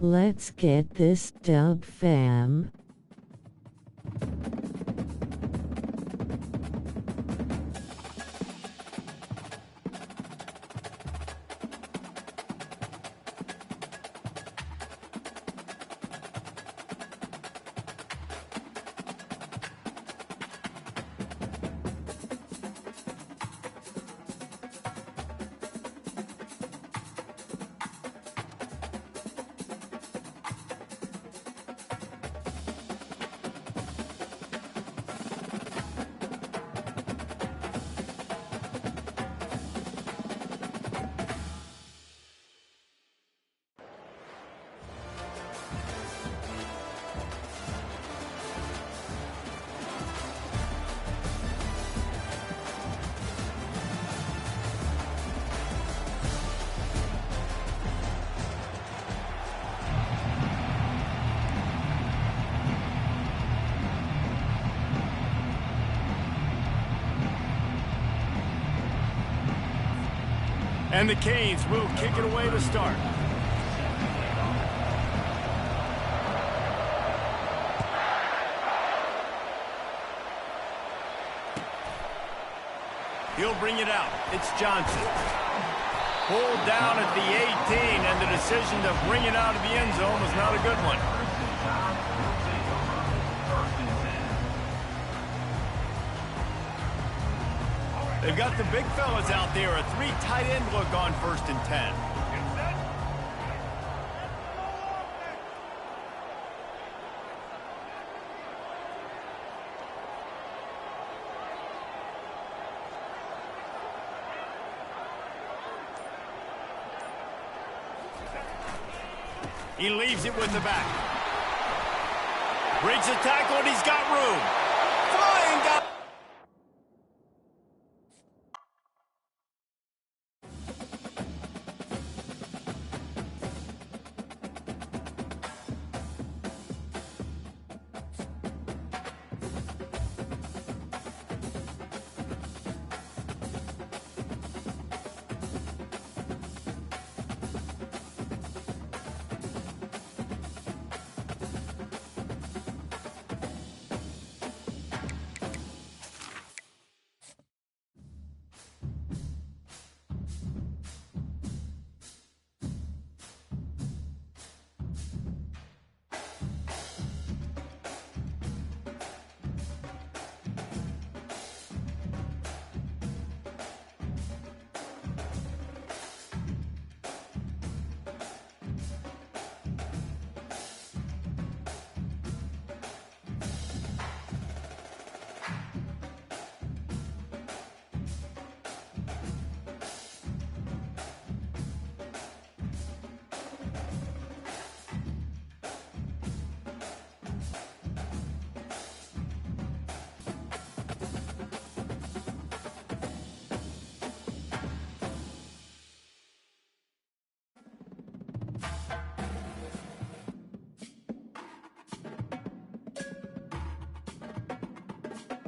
Let's get this dub, fam. And the Canes will kick it away to start. He'll bring it out. It's Johnson. Pulled down at the 18, and the decision to bring it out of the end zone was not a good one. They've got the big fellas out there, a 3 tight end look on 1st and 10. He leaves it with the back. Breaks the tackle, and he's got room. Flying down.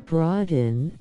Brought in.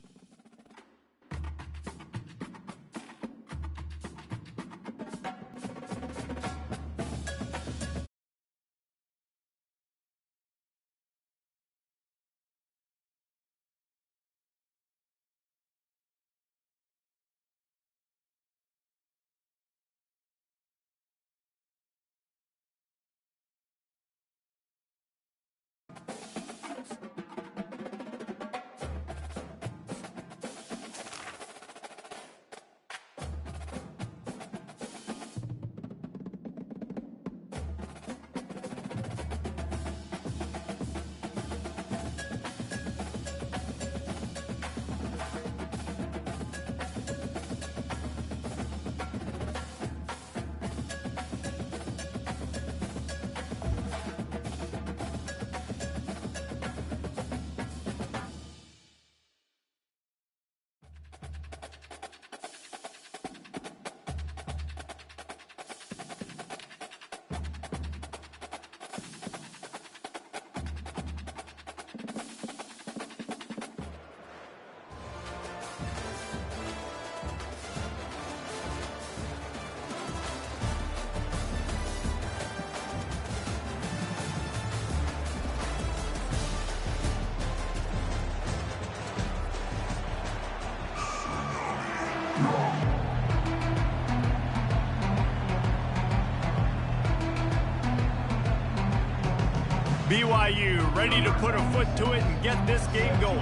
BYU ready to put a foot to it and get this game going.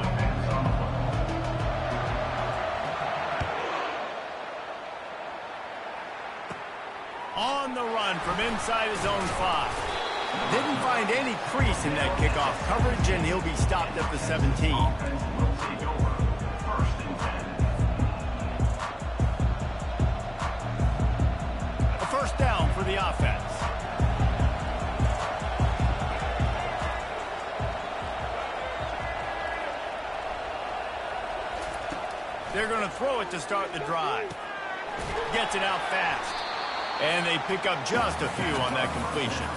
On the run from inside his own 5. Didn't find any crease in that kickoff coverage, and he'll be stopped at the 17. A first down for the offense. They're going to throw it to start the drive. Gets it out fast. And they pick up just a few on that completion.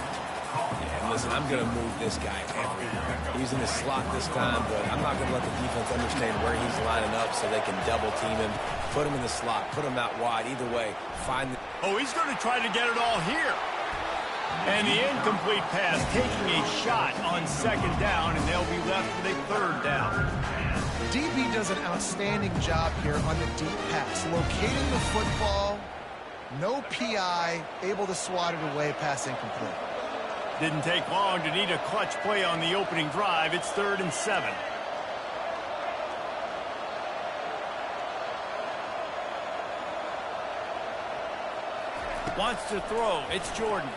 And listen, I'm going to move this guy everywhere. He's in the slot this time, but I'm not going to let the defense understand where he's lining up so they can double team him. Put him in the slot, put him out wide. Either way, find the... Oh, he's going to try to get it all here. And the incomplete pass taking a shot on second down, and they'll be left with a third down. DB does an outstanding job here on the deep pass, locating the football. No PI, able to swat it away, pass incomplete. Didn't take long to need a clutch play on the opening drive. It's 3rd and 7. Wants to throw. It's Jordan.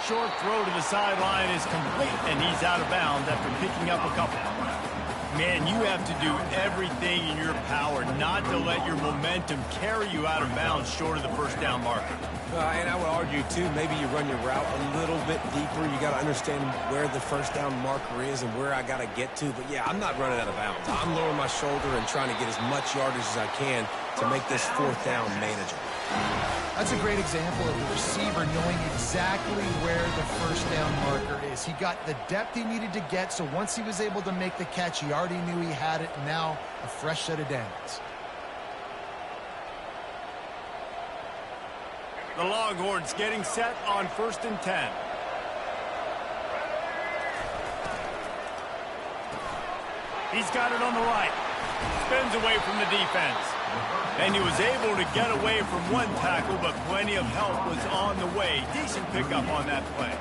Short throw to the sideline is complete, and he's out of bounds after picking up a couple. Man, you have to do everything in your power not to let your momentum carry you out of bounds short of the first down marker. And I would argue, too, maybe you run your route a little bit deeper. You got to understand where the first down marker is and where I got to get to. But, yeah, I'm not running out of bounds. I'm lowering my shoulder and trying to get as much yardage as I can to make this fourth down manageable. That's a great example of the receiver knowing exactly where the first down marker is. He got the depth he needed to get, so once he was able to make the catch, he already knew he had it, and now a fresh set of downs. The Longhorns getting set on 1st and 10. He's got it on the right. Spins away from the defense. And he was able to get away from one tackle, but plenty of help was on the way. Decent pickup on that play.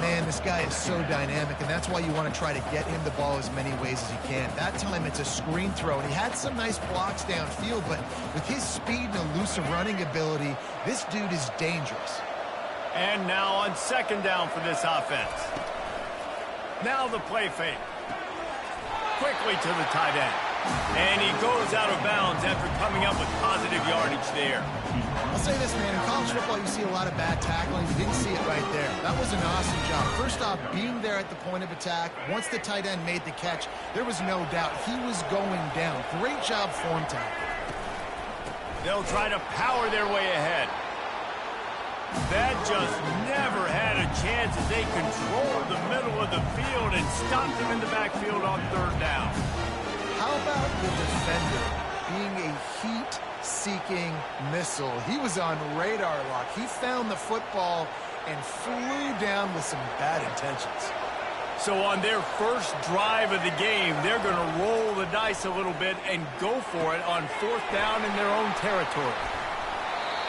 Man, this guy is so dynamic, and that's why you want to try to get him the ball as many ways as you can. That time it's a screen throw, and he had some nice blocks downfield, but with his speed and elusive running ability, this dude is dangerous. And now on 2nd down for this offense. Now the play fake. Quickly to the tight end. And he goes out of bounds after coming up with positive yardage there. I'll say this, man. In college football, you see a lot of bad tackling. You didn't see it right there. That was an awesome job. First off, being there at the point of attack. Once the tight end made the catch, there was no doubt he was going down. Great job form tackle. They'll try to power their way ahead. That just never had a chance as they controlled the middle of the field and stopped him in the backfield on 3rd down. How about the defender being a heat-seeking missile? He was on radar lock. He found the football and flew down with some bad intentions. So on their first drive of the game, they're going to roll the dice a little bit and go for it on 4th down in their own territory.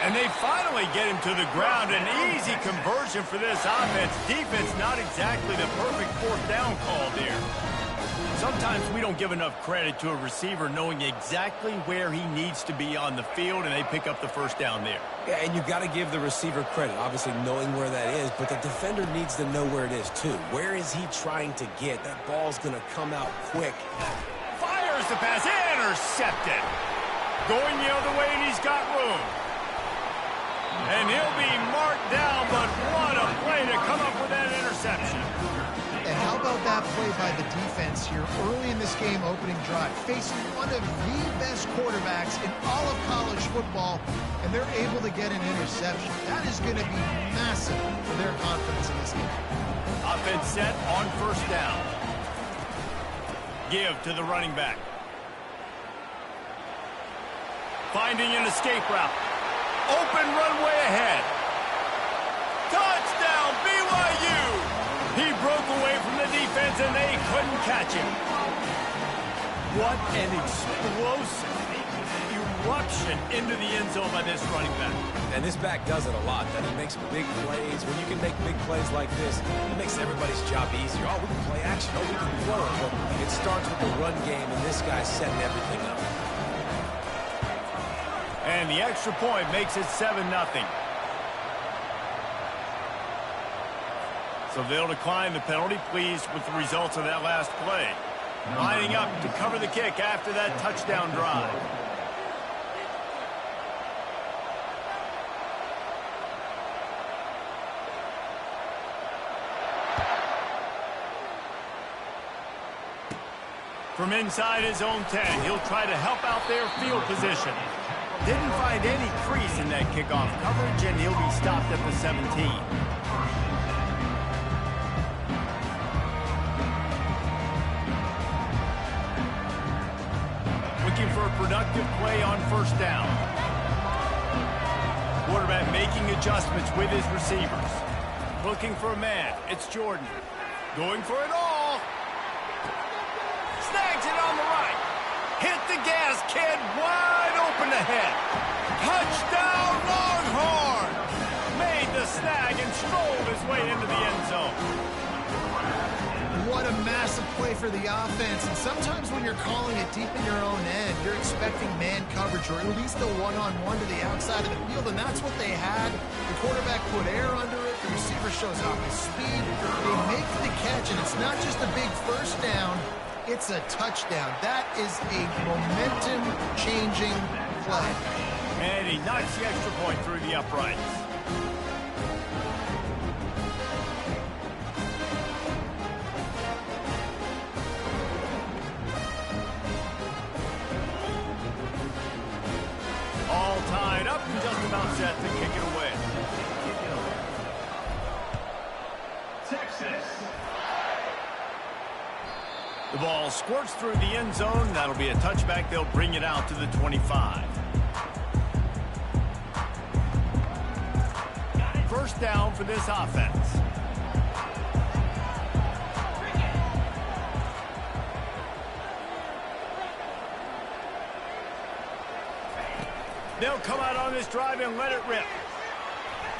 And they finally get him to the ground. An easy conversion for this offense. Defense not exactly the perfect 4th down call there. Sometimes we don't give enough credit to a receiver knowing exactly where he needs to be on the field, and they pick up the first down there. Yeah, and you got to give the receiver credit, obviously knowing where that is, but the defender needs to know where it is too. Where is he trying to get? That ball's going to come out quick. Fires the pass, intercepted. Going the other way, and he's got room. And he'll be marked down, but what a play to come up with that interception. And how about that play by the defense here early in this game opening drive, facing one of the best quarterbacks in all of college football, and they're able to get an interception. That is going to be massive for their confidence in this game. Offense set on 1st down. Give to the running back. Finding an escape route. Open runway ahead. Touchdown, BYU! He broke away from the defense, and they couldn't catch him. What an explosive. You disruption into the end zone by this running back. And this back does it a lot. That he makes big plays. When you can make big plays like this, it makes everybody's job easier. Oh, we can play action. Oh, we can throw it. But it starts with the run game, and this guy's setting everything up. And the extra point makes it 7-0. So they'll decline the penalty, pleased with the results of that last play. Lining up to cover the kick after that touchdown drive. From inside his own 10, he'll try to help out their field position. Didn't find any crease in that kickoff coverage, and he'll be stopped at the 17. Looking for a productive play on first down. Quarterback making adjustments with his receivers. Looking for a man. It's Jordan. Going for it all. Snags it on the right. Hit the gas, kid. Wide open ahead. Touchdown, Longhorn. Made the snag and strolled his way into the end zone. What a massive play for the offense. And sometimes when you're calling it deep in your own end, you're expecting man coverage or at least a one-on-one to the outside of the field, and that's what they had. The quarterback put air under it. The receiver shows off his speed. They make the catch, and it's not just a big first down. It's a touchdown. That is a momentum-changing play. And he knocks the extra point through the uprights. All tied up and just about set to kick it away. Texas. The ball squirts through the end zone. That'll be a touchback. They'll bring it out to the 25. First down for this offense. They'll come out on this drive and let it rip.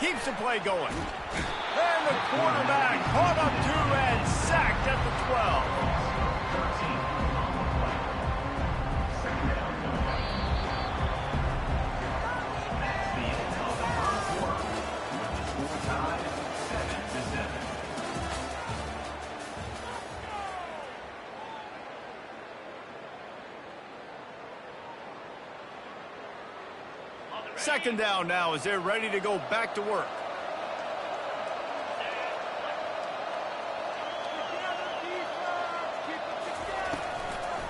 Keeps the play going. And the quarterback caught up to and sacked at the 12. Second down now as they're ready to go back to work.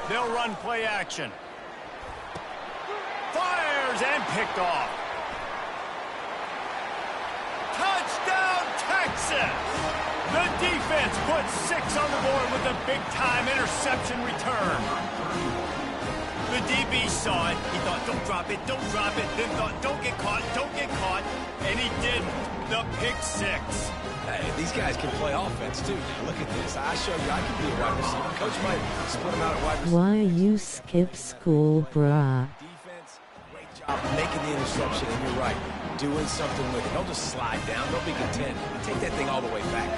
They'll run play action. Fires and picked off. Touchdown, Texas! The defense puts 6 on the board with a big-time interception return. The DB saw it. He thought, don't drop it, don't drop it. Then thought, don't get caught, don't get caught. And he didn't. The pick 6. Hey, these guys can play offense, too. Now, look at this. I show you I can be a wide receiver. Coach might split them out at wide receiver. Why you skip school, brah? Defense, great job making the interception, and you're right, doing something with it. Don't just slide down. Don't be content. Take that thing all the way back.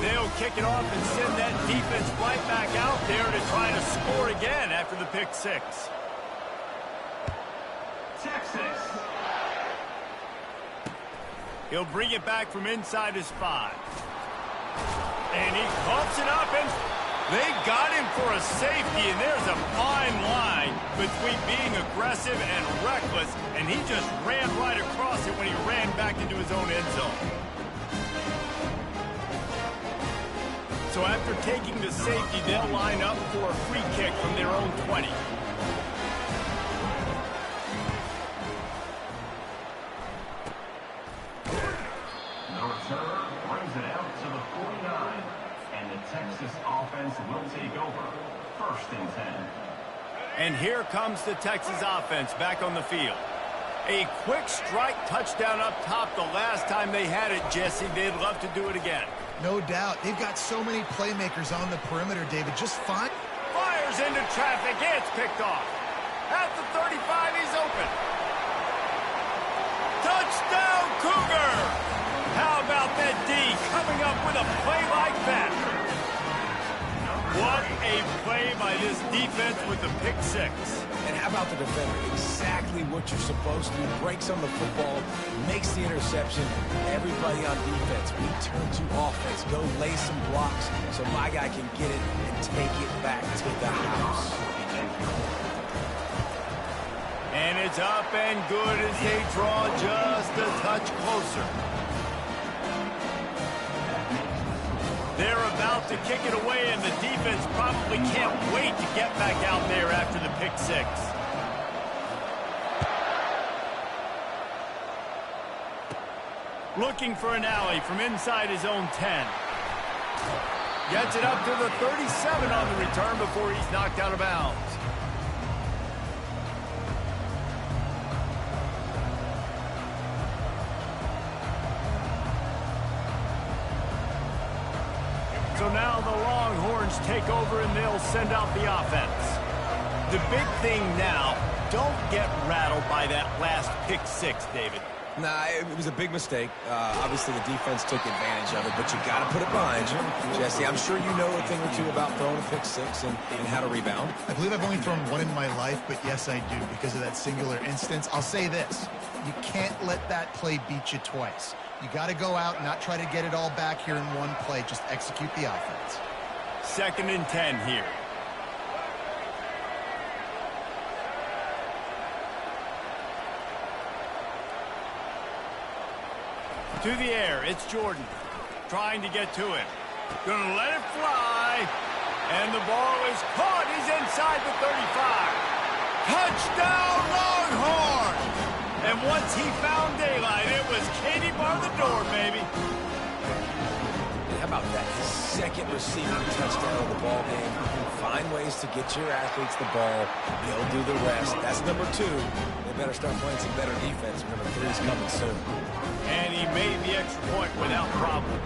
They'll kick it off and send that defense right back out there to try to score again after the pick 6. Texas. He'll bring it back from inside his 5. And he pumps it up, and they got him for a safety, and there's a fine line between being aggressive and reckless, and he just ran right across it when he ran back into his own end zone. So after taking the safety, they'll line up for a free kick from their own 20. The return brings it out to the 49. And the Texas offense will take over. 1st and 10. And here comes the Texas offense back on the field. A quick strike touchdown up top the last time they had it, Jesse. They'd love to do it again. No doubt. They've got so many playmakers on the perimeter, David. Just fine. Fires into traffic. It's picked off. At the 35, he's open. Touchdown, Cougar! How about that D coming up with a play like that? What a play by this defense with the pick six. And how about the defender? Exactly what you're supposed to do. Breaks on the football, makes the interception. Everybody on defense, we turn to offense. Go lay some blocks so my guy can get it and take it back to the house. And it's up and good as they draw just a touch closer. They're about to kick it away, and the defense probably can't wait to get back out there after the pick six. Looking for an alley from inside his own 10. Gets it up to the 37 on the return before he's knocked out of bounds. So now the Longhorns take over and they'll send out the offense. The big thing now, don't get rattled by that last pick six, David. Nah, it was a big mistake. Obviously, the defense took advantage of it, but you got to put it behind you. Jesse, I'm sure you know a thing or two about throwing a pick six and how to rebound. I believe I've only thrown one in my life, but yes, I do because of that singular instance. I'll say this. You can't let that play beat you twice. You got to go out and not try to get it all back here in one play. Just execute the offense. 2nd and 10 here. To the air, it's Jordan. Trying to get to it. Gonna let it fly. And the ball is caught. He's inside the 35. Touchdown, Longhorn! And once he found daylight, it was Katie bar the door, baby. How about that? His second receiving touchdown of the ball game. Find ways to get your athletes the ball. They'll do the rest. That's number 2. They better start playing some better defense. Number 3 is coming soon. And he made the extra point without problem.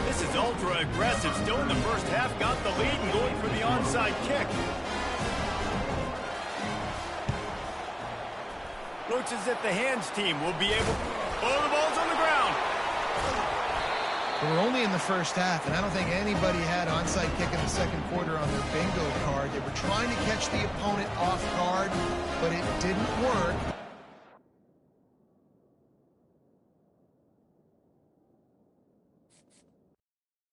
This is ultra aggressive. Still in the first half. Got the lead and going for the onside kick. Looks as if the hands team will be able... Oh, the ball's on the ground. We're only in the first half, and I don't think anybody had onside kick in the second quarter on their bingo card. They were trying to catch the opponent off guard, but it didn't work.